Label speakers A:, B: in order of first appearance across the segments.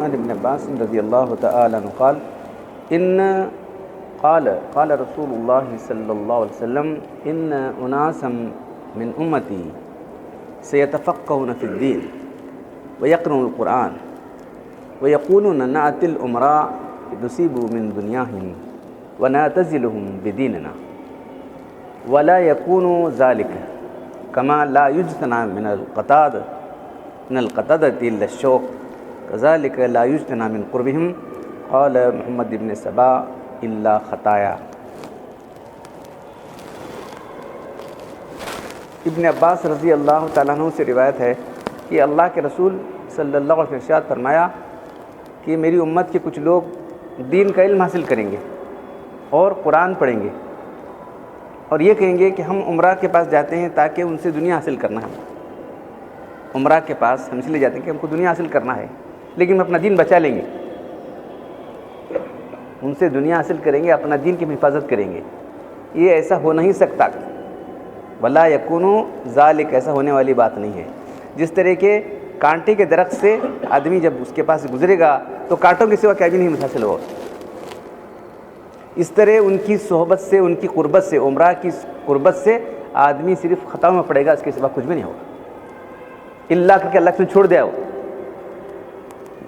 A: عن ابن عباس رضی اللہ تعالی عنہ قال رسول اللہ صلی اللہ علیہ وسلم ان اناسا من امتی سيتفقهون في الدين ويقرؤون القرآن ويقولون نأتي الأمراء نصيب من دنياهم ونعتزلهم بديننا ولا يكون ذلك كما لا يجتنى من القتادة إلا الشوك كذلك لا يجتنى من قربهم قال محمد بن سبا إلا خطايا۔ ابن عباس رضی اللہ تعالیٰ عنہ سے روایت ہے کہ اللہ کے رسول صلی اللہ علیہ وسلم ارشاد فرمایا کہ میری امت کے کچھ لوگ دین کا علم حاصل کریں گے اور قرآن پڑھیں گے اور یہ کہیں گے کہ ہم عمرہ کے پاس جاتے ہیں تاکہ ان سے دنیا حاصل کرنا ہے۔ عمرہ کے پاس ہم اس لیے جاتے ہیں کہ ہم کو دنیا حاصل کرنا ہے، لیکن ہم اپنا دین بچا لیں گے، ان سے دنیا حاصل کریں گے، اپنا دین کی حفاظت کریں گے۔ یہ ایسا ہو نہیں سکتا، ولا یکون ذالک، ایسا ہونے والی بات نہیں ہے۔ جس طرح کے کانٹے کے درخت سے آدمی جب اس کے پاس گزرے گا تو کانٹوں کے سوا کیا بھی نہیں حاصل ہوگا، اس طرح ان کی صحبت سے، ان کی قربت سے، عمرہ کی قربت سے آدمی صرف خطاؤں میں پڑے گا، اس کے سوا کچھ بھی نہیں ہوگا، اللہ کر کے اللہ نے چھوڑ دیا ہو۔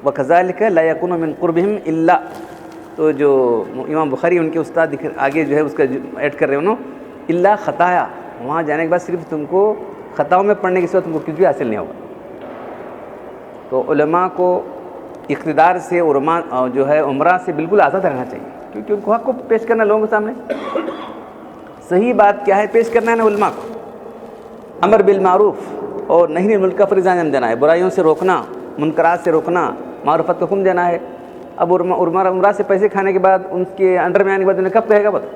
A: وَكَذَلِكَ لَا يَكُونُ مِن قُرْبِهِمْ إِلَّا، تو جو امام بخاری ان کے استاد آگے جو ہے اس کا ایڈ کر رہے ہیں انہوں، اللہ خطایا، وہاں جانے کے بعد صرف تم کو خطاؤں میں پڑھنے کے سوا تم کو کچھ بھی حاصل نہیں ہوگا۔ تو علماء کو اقتدار سے جو ہے عمرہ سے بالکل آزاد رہنا چاہیے، کیونکہ ان کو حق کو پیش کرنا لوگوں کے سامنے۔ صحیح بات کیا ہے پیش کرنا ہے نا علماء کو، امر بالمعروف اور نہی عن المنکر کا فریضہ انجام دینا ہے، برائیوں سے روکنا، منکرات سے روکنا، معروفت کا حکم دینا ہے۔ اب عمرہ سے پیسے کھانے کے بعد ان کے انڈر میں آنے کے بعد انہیں کب کہے گا بتا؟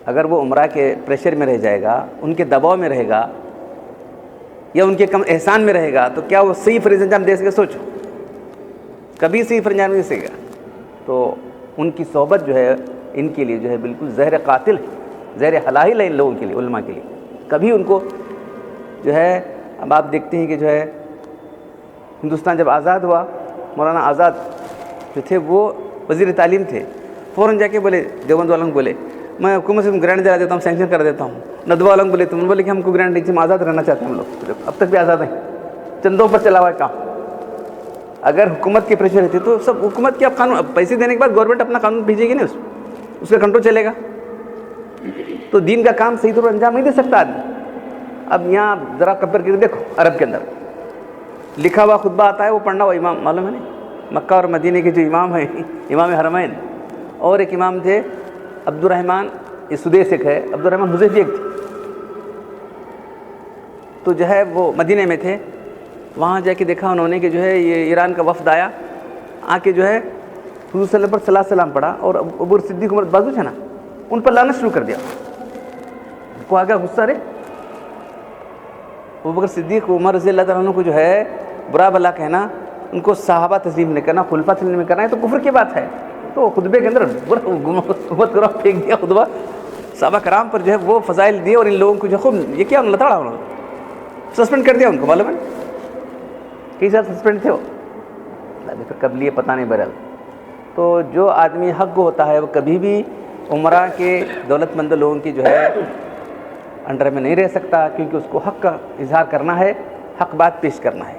A: اگر وہ عمرہ کے پریشر میں رہ جائے گا، ان کے دباؤ میں رہے گا یا ان کے کم احسان میں رہے گا، تو کیا وہ صحیح فریضہ انجام دے سکے؟ سوچو، کبھی صحیح فریضہ انجام نہیں دے سکے گا۔ تو ان کی صحبت جو ہے ان کے لیے جو ہے بالکل زہر قاتل ہے، زہر حلاہل ہے ان لوگوں کے لیے، علماء کے لیے۔ کبھی ان کو جو ہے، اب آپ دیکھتے ہیں کہ جو ہے ہندوستان جب آزاد ہوا، مولانا آزاد جو تھے وہ وزیر تعلیم تھے، فوراً جا کے بولے، دیوبند والوں کو بولے میں حکومت سے گرانٹ دلا دیتا ہوں، سینکشن کر دیتا ہوں۔ ندوہ والوں کو بولے، تم بولے کہ ہم کو گرانٹ دیجیے، ہم آزاد رہنا چاہتے ہیں، ہم لوگ اب تک بھی آزاد ہیں، چندوں پر چلا ہوا ہے کام۔ اگر حکومت کی پریشر رہتی تو سب حکومت کی، اب قانون، اب پیسے دینے کے بعد گورنمنٹ اپنا قانون بھیجے گی نا، اس کا کنٹرول چلے گا، تو دین کا کام صحیح طور پر انجام نہیں دے سکتا آدمی۔ اب یہاں ذرا کمپیئر کر کے دیکھو، عرب کے اندر لکھا ہوا خطبہ آتا ہے، وہ پڑھنا ہوا امام، معلوم ہے نہیں؟ مکہ اور مدینے کے جو امام ہیں، امام حرمین، اور ایک امام تھے عبد الرحمن، یہ سدیس ایک ہے، عبد الرحمن حذیفی ایک تھے، تو جو ہے وہ مدینے میں تھے۔ وہاں جا کے دیکھا انہوں نے کہ جو ہے یہ ایران کا وفد آیا، آ کے جو ہے حضور صلی اللہ علیہ وسلم پر صلاۃ سلام پڑھا، اور ابو صدیق عمر بازو ہے نا، ان پر لانا شروع کر دیا۔ کو آ گیا غصہ، رے ابوبکر صدیق عمر رضی اللہ تعالیٰ عنہ کو جو ہے برا بلا کہنا، ان کو صحابہ تسلیم نہیں کرنا، خلفاء تسلیم نہیں کرنا، یہ تو کفر کی بات ہے۔ تو خطبے کے اندر برا پھینک دیا خطبہ، صحابہ کرام پر جو ہے وہ فضائل دیے، اور ان لوگوں کو جو خوب یہ کیا لتاڑا، انہوں نے سسپینڈ کر دیا ان کو، معلوم ہے کئی سال سسپینڈ تھے وہ، پھر کب لیے پتہ نہیں۔ بہرحال تو جو آدمی حق کو ہوتا ہے وہ کبھی بھی عمرہ کے دولت مند لوگوں کی جو ہے انڈر میں نہیں رہ سکتا، کیونکہ اس کو حق کا اظہار کرنا ہے، حق بات پیش کرنا ہے۔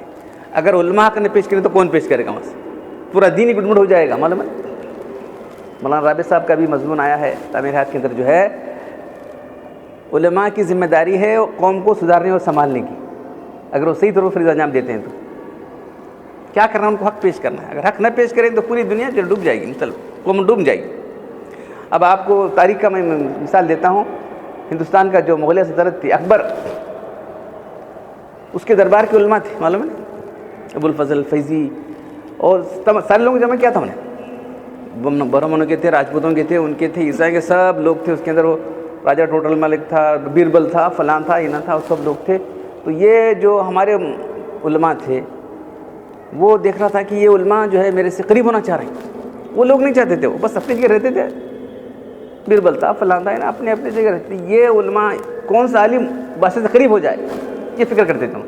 A: اگر علماء حق نے پیش کرے تو کون پیش کرے گا؟ وہاں سے پورا دین ہی گڑبڑ ہو جائے گا، معلوم ہے۔ مولانا رابع صاحب کا بھی مضمون آیا ہے تعمیر حیات کے اندر، جو ہے علماء کی ذمہ داری ہے قوم کو سدھارنے اور سنبھالنے کی، اگر وہ صحیح طور پر فریضہ انجام دیتے ہیں تو کیا کرنا ہے؟ ان کو حق پیش کرنا ہے۔ اگر حق نہ پیش کریں تو پوری دنیا جو ڈوب جائے گی، قوم ڈوب جائے گی۔ اب آپ کو تاریخ کا میں مثال دیتا ہوں، ہندوستان کا جو مغلیہ سلطنت تھی، اکبر، اس کے دربار کے علماء تھے، معلوم ہے، ابو الفضل فیضی، اور سارے لوگوں جمع کیا تھا انہیں، برہمنوں کے تھے، راجپوتوں کے تھے، ان کے تھے، عیسائی کے، سب لوگ تھے اس کے اندر۔ وہ راجہ ٹوٹل ملک تھا، بیربل تھا، فلان تھا، اینا تھا، سب لوگ تھے۔ تو یہ جو ہمارے علماء تھے وہ دیکھ رہا تھا کہ یہ علماء جو ہے میرے سے قریب ہونا چاہ رہے ہیں، وہ لوگ نہیں چاہتے تھے، وہ بس اپنی جگہ رہتے تھے، بیربل تھا، فلان تھا، اپنے اپنی جگہ رہتے تھے۔ یہ علماء کون سا عالم بادشاہ سے قریب ہو جائے، یہ فکر کرتے تھے۔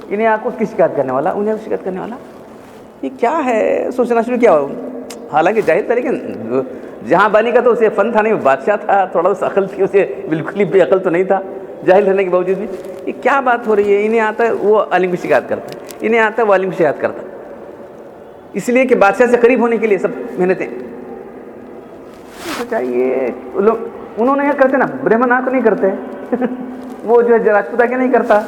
A: انہیں آپ کو کس شکایت کرنے والا، انہیں شکایت کرنے والا، یہ کیا ہے سوچنا شروع کیا. حالانکہ جاہل تھا لیکن جہاں بانی کا تو اسے فن تھا نہیں, بادشاہ تھا, تھوڑا سا عقل تھی اسے, بالکل ہی بے عقل تو نہیں تھا جاہل رہنے کے باوجود بھی. یہ کیا بات ہو رہی ہے, انہیں آتا ہے وہ عالم کی شکایت کرتا ہے, انہیں آتا ہے وہ عالم کی شکایت کرتا ہے, اس لیے کہ بادشاہ سے قریب ہونے کے لیے سب محنتیں. چاہیے انہوں نے یہ کرتے نا, برہمن آ کو نہیں کرتے وہ جو ہے راجپوتا کے نہیں کرتا,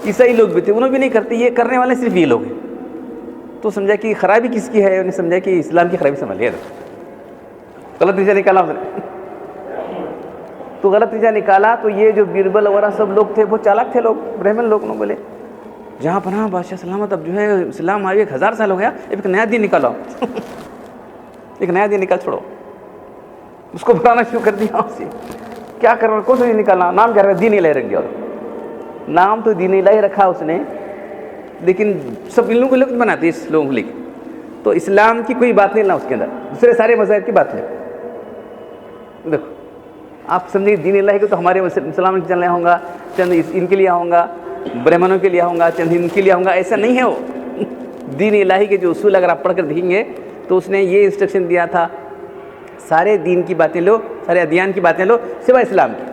A: عیسائی لوگ بھی تھے انہوں بھی نہیں کرتے, یہ کرنے والے صرف یہ لوگ ہیں. تو سمجھا کہ خرابی کس کی ہے, انہیں سمجھا کہ اسلام کی خرابی سمجھ لیا, غلط نتیجہ نکالا انہوں نے. تو غلط نتیجہ نکالا تو یہ جو بیربل وغیرہ سب لوگ تھے وہ چالاک تھے لوگ, برہمن لوگ نے بولے جہاں پناہ بادشاہ سلامت, اب جو ہے اسلام آئے 1000 سال ہو گیا, ایک نیا دین نکالو ایک نیا دین نکال چھوڑو, اس کو بتانا شروع کر دیا. اسی کیا کر رہا, کون سا دین نکالنا, نام کیا رہا, دین الہی رکھ دیا. نام تو دین الہی رکھا اس نے, لیکن سب ان لوگوں کو لوگ بناتے اس لوگوں کو لے کے. تو اسلام کی کوئی بات نہیں نا اس کے اندر, دوسرے سارے مذاہب کی بات ہے. دیکھو آپ سمجھیں دین الہی کو تو ہمارے مسلمان کے چلنے ہوں گا, چند ان کے لیے آؤں گا, برہمنوں کے لیے آؤں گا, چند ان کے لیے آؤں گا, ایسا نہیں ہے. وہ دین الہی کے جو اصول اگر آپ پڑھ کر دیکھیں گے تو اس نے یہ انسٹرکشن دیا تھا, سارے دین کی باتیں لو, سارے ادیان کی باتیں لو سوائے اسلام کی.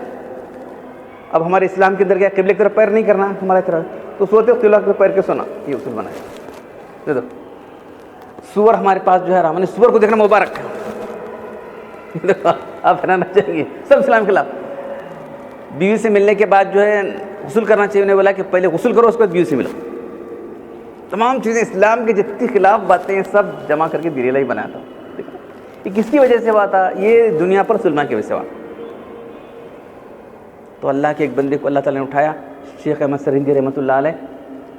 A: اب ہمارے اسلام کے اندر کیا قبلے کی طرف پیر نہیں کرنا ہمارے طرف, تو سوتے ہو قبلہ کی طرف پیر کے سونا, یہ اصول بنا ہے. دیکھو سور ہمارے پاس جو ہے رحمان, سور کو دیکھنا مبارک ہے, آپ بنانا چاہیے, سب اسلام کے خلاف. بیوی سے ملنے کے بعد جو ہے غسل کرنا چاہیے, انہیں بولا کہ پہلے غسل کرو اس کے بعد بیوی سے ملو. تمام چیزیں اسلام کے جتنی خلاف باتیں ہیں سب جمع کر کے دین الہی بنایا تھا. یہ کس کی وجہ سے ہوا تھا, یہ دنیا پر ظلم کی وجہ سے ہوا. تو اللہ کے ایک بندے کو اللہ تعالیٰ نے اٹھایا, شیخ احمد سرہندی رحمۃ اللہ علیہ.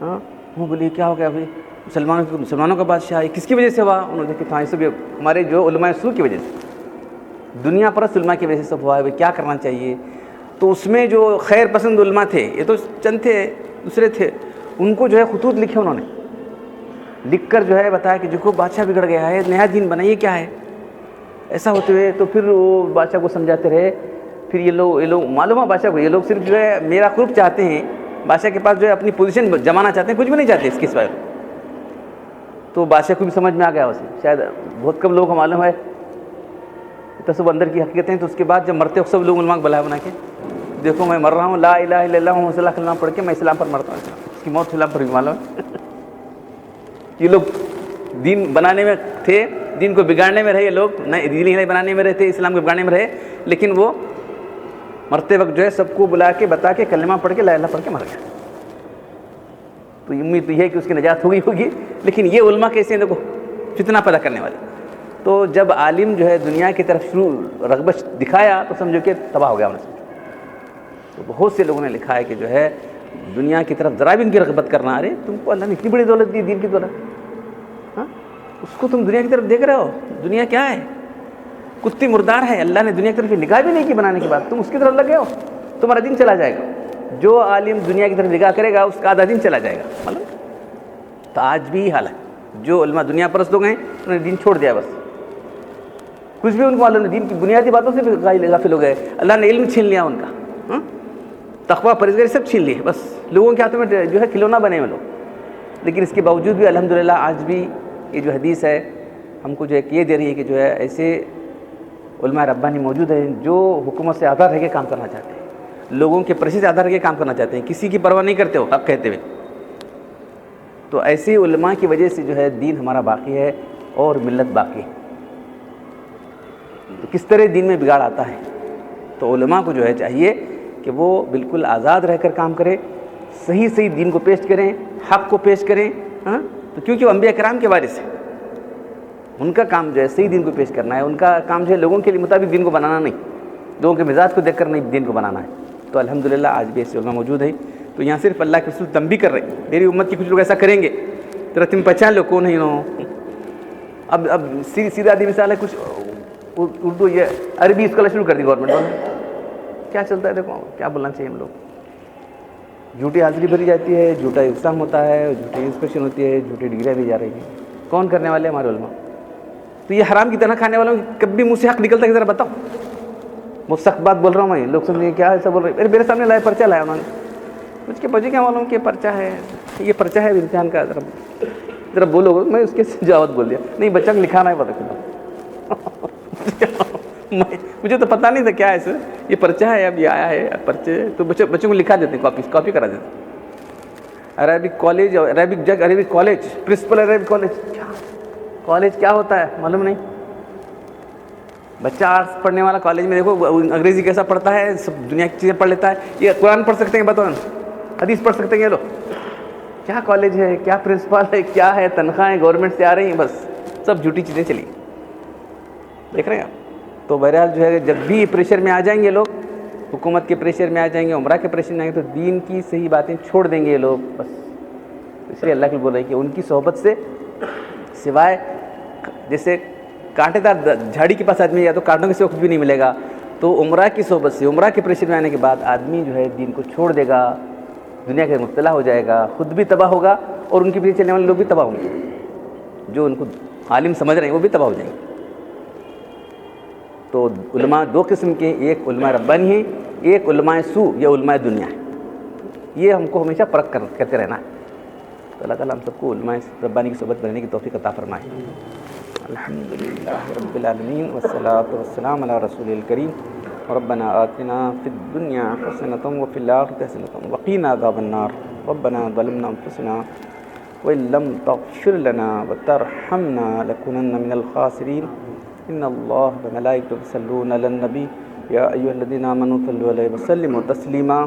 A: ہاں وہ بولی کیا ہو گیا بھائی, مسلمانوں کا بادشاہ, یہ کس کی وجہ سے ہوا؟ انہوں نے دیکھا یہ سب ہمارے جو علماء سو کی وجہ سے, دنیا پر علماء کی وجہ سے سب ہوا ہے. کیا کرنا چاہیے؟ تو اس میں جو خیر پسند علماء تھے, یہ تو چند تھے, دوسرے تھے, ان کو جو ہے خطوط لکھے انہوں نے, لکھ کر جو ہے بتایا کہ جو کو بادشاہ بگڑ گیا ہے, نیا دین بنائیے, کیا ہے ایسا ہوتے ہوئے. تو پھر وہ بادشاہ کو سمجھاتے رہے. پھر یہ لوگ معلوم ہے بادشاہ کو, یہ لوگ صرف جو ہے میرا قرب چاہتے ہیں, بادشاہ کے پاس جو ہے اپنی پوزیشن جمانا چاہتے ہیں, کچھ بھی نہیں چاہتے اس کے سوائے. تو بادشاہ کو بھی سمجھ میں آ گیا اسے, شاید بہت کم لوگوں کو معلوم ہے تو سب اندر کی حقیقتیں. تو اس کے بعد جب مرتے ہو سب لوگ علماء کو بلا بنا کے, دیکھو میں مر رہا ہوں, لا الہ الا اللہ محمد صلی اللہ علیہ وسلم پڑھ کے میں اسلام پر مرتا ہوں. اس کی موت اسلام پر بھی معلوم ہے. یہ لوگ دین بنانے میں تھے, دین کو بگاڑنے میں رہے یہ لوگ, نہ دین ہی بنانے میں رہے تھے, اسلام کو بگاڑنے میں رہے, لیکن وہ مرتے وقت جو ہے سب کو بلا کے بتا کے کلمہ پڑھ کے لا الہ پڑھ کے مر گیا. تو امید تو یہ ہے کہ اس کی نجات ہوگی. لیکن یہ علماء کیسے ہیں, دیکھو فتنہ پیدا کرنے والے. تو جب عالم جو ہے دنیا کی طرف شروع رغبت دکھایا تو سمجھو کہ تباہ ہو گیا انہیں. تو بہت سے لوگوں نے لکھا ہے کہ جو ہے دنیا کی طرف ذرا بھی ان کی رغبت کرنا, ارے تم کو اللہ نے اتنی بڑی دولت دی, دین کی دولت, ہاں اس کو تم دنیا کی طرف دیکھ رہے ہو, دنیا کیا ہے, کتی مردار ہے, اللہ نے دنیا کی طرف نگاہ بھی نہیں کی بنانے کے بعد, تم اس کی طرف لگے ہو, تمہارا دین چلا جائے گا. جو عالم دنیا کی طرف نگاہ کرے گا اس کا آدھا دین چلا جائے گا. مطلب تو آج بھی حال ہے, جو علماء دنیا پرست لوگ ہیں انہوں نے دین چھوڑ دیا, بس کچھ بھی ان کو معلوم نہیں, دین کی بنیادی باتوں سے بھی غافل ہو گئے. اللہ نے علم چھین لیا ان کا, تقویٰ پرہیزگاری سب چھین لیے, بس لوگوں کے ہاتھوں میں جو ہے کھلونا بنے ہوئے لوگ. لیکن اس کے باوجود بھی الحمدللہ آج بھی یہ جو حدیث ہے ہم کو جو ہے یہ دے رہی ہے کہ جو ہے ایسے علماء ربانی موجود ہیں جو حکومت سے آزاد رہ کے کام کرنا چاہتے ہیں, لوگوں کے پریشر سے آزاد رہ کے کام کرنا چاہتے ہیں, کسی کی پرواہ نہیں کرتے ہو آپ کہتے ہوئے. تو ایسے علماء کی وجہ سے جو ہے دین ہمارا باقی ہے اور ملت باقی ہے. تو کس طرح دین میں بگاڑ آتا ہے, تو علماء کو جو ہے چاہیے کہ وہ بالکل آزاد رہ کر کام کریں, صحیح دین کو پیش کریں, حق کو پیش کریں. ہاں تو کیونکہ وہ انبیاء کرام کے وارث ہیں, ان کا کام جو ہے صحیح دین کو پیش کرنا ہے, ان کا کام جو ہے لوگوں کے لیے مطابق دین کو بنانا نہیں, لوگوں کے مزاج کو دیکھ کر نہیں دین کو بنانا ہے. تو الحمدللہ آج بھی ایسے علماء موجود ہیں. تو یہاں صرف اللہ کے رسول تنبیہ کر رہے ہیں, میری امت کی کچھ لوگ ایسا کریں گے تو تم پہچان لو کون ہے انہوں. اب سیدھا آدھی مثال ہے, کچھ اردو یہ عربی اسکالر شروع کر دی گورنمنٹ نے, کیا چلتا ہے دیکھو کیا بولنا چاہیے ہم لوگ. جھوٹی حاضری بھری جاتی ہے, جھوٹا اقسام ہوتا ہے, جھوٹی انسپیکشن ہوتی ہے, جھوٹی ڈگریاں دی جا رہی ہیں. کون کرنے والے ہمارے علماء؟ تو یہ حرام کی طرح کھانے والوں کبھی منہ سے حق نکلتا ہے, ذرا بتاؤ. بہت سخت بات بول رہا ہوں میں, لوگ سمجھیں کیا ایسا بول رہے ہیں. میرے سامنے لائے پرچہ لایا انہوں نے, مجھ کے بجے کیا معلوم کہ پرچہ ہے, یہ پرچہ ہے امتحان کا, ذرا ذرا بولو. میں اس کے جواب بول دیا, نہیں بچہ کو لکھانا ہے پتہ چلا. مجھے تو پتہ نہیں تھا کیا ہے سر, یہ پرچہ ہے اب یہ آیا ہے پرچے, تو بچوں کو لکھا دیتے ہیں, کاپی کرا دیتے. عربک کالج, عربک جج, Arabic college, principal Arabic college. College کیا ہوتا ہے معلوم نہیں. بچہ آرٹس پڑھنے والا کالج میں دیکھو انگریزی کیسا پڑھتا ہے, سب دنیا کی چیزیں پڑھ لیتا ہے. یہ قرآن پڑھ سکتے ہیں بتاؤ, حدیث پڑھ سکتے ہیں یہ لوگ. کیا کالج ہے, کیا پرنسپل ہے, کیا ہے, تنخواہیں گورنمنٹ سے آ رہی ہیں, بس سب جھوٹی چیزیں چلی. دیکھ رہے ہیں آپ. تو بہرحال جو ہے جب بھی پریشر میں آ جائیں گے لوگ, حکومت کے پریشر میں آ جائیں گے, عمرہ کے پریشر میں آئیں گے, تو دین کی صحیح باتیں چھوڑ دیں گے یہ لوگ بس. اس لیے اللہ کی بول رہا ہے کہ ان کی صحبت سے سوائے جیسے کانٹے دار جھاڑی کے پاس آدمی یا تو کانٹوں کے سوا کچھ بھی نہیں ملے گا, تو عمرہ کی صحبت سے, عمرہ کے پریشر میں آنے کے بعد آدمی جو ہے دین کو چھوڑ دے گا, دنیا کے مبتلا ہو جائے گا, خود بھی تباہ ہوگا اور ان کے پیچھے چلنے والے لوگ بھی تباہ ہوں گے. جو ان کو عالم سمجھ رہے ہیں وہ بھی تباہ ہو جائیں گے. تو علماء دو قسم کے, ایک علماء ربانی ہیں, ایک علماء سو یا علماء دنیا ہے. یہ ہم کو ہمیشہ فرق کرتے رہنا ہے. تو اللہ تعالیٰ ہم سب کو علماء ربانی کی صحبت بننے کی توفیق عطا فرمائے. الحمدللہ رب العالمین والصلاۃ والسلام علی رسول الکریم. ربنا آتنا فی الدنیا حسنۃ وفی الآخرۃ حسنۃ وقنا عذاب النار. ربنا ظلمنا انفسنا وإن لم تغفر لنا وترحمنا لنكونن من الخاسرین. ان اللہ وملائکتہ یصلون علی النبی یا ایھا الذین آمنوا صلوا علیہ وسلموا تسلیما.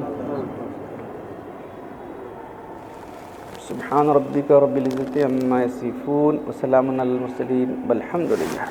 A: سبحان ربک رب العزة عما یصفون وسلام علی المرسلین والحمد للہ.